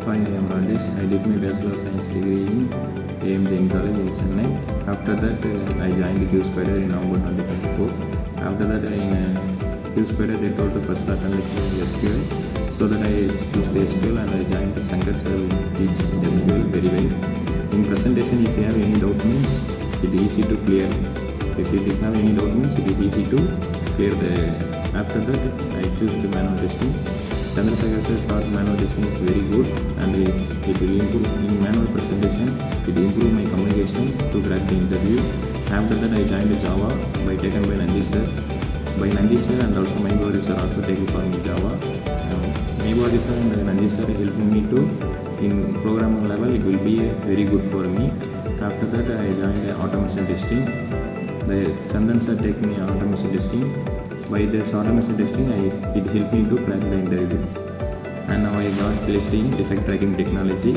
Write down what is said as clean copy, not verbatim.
fine, I am Rajesh. I did my Bachelor of Science degree in AMJ College in Chennai. After that, I joined the QSpider in November 2024. After that, in QSpider, they told to first attend the SQL. So that I choose the SQL and I joined the Shankar sir who teach SQL very well. In presentation, if you have any doubt means, it is easy to clear. If it is have any doubt means, it is easy to clear the. After that, I choose the manual testing. Chandrasekhar sir thought manual testing is very good and it will improve in manual presentation. It will improve my communication to crack the interview. After that, I joined Java by taken by Nandi sir. By Nandi sir and also my body sir also taken for me Java. My body sir and Nandi sir helped me to in program level. It will be very good for me. After that, I joined automation testing. The Chandan sir take me automation testing. By this automation testing, it helped me to crack the interview. And now I got placed in defect tracking technology.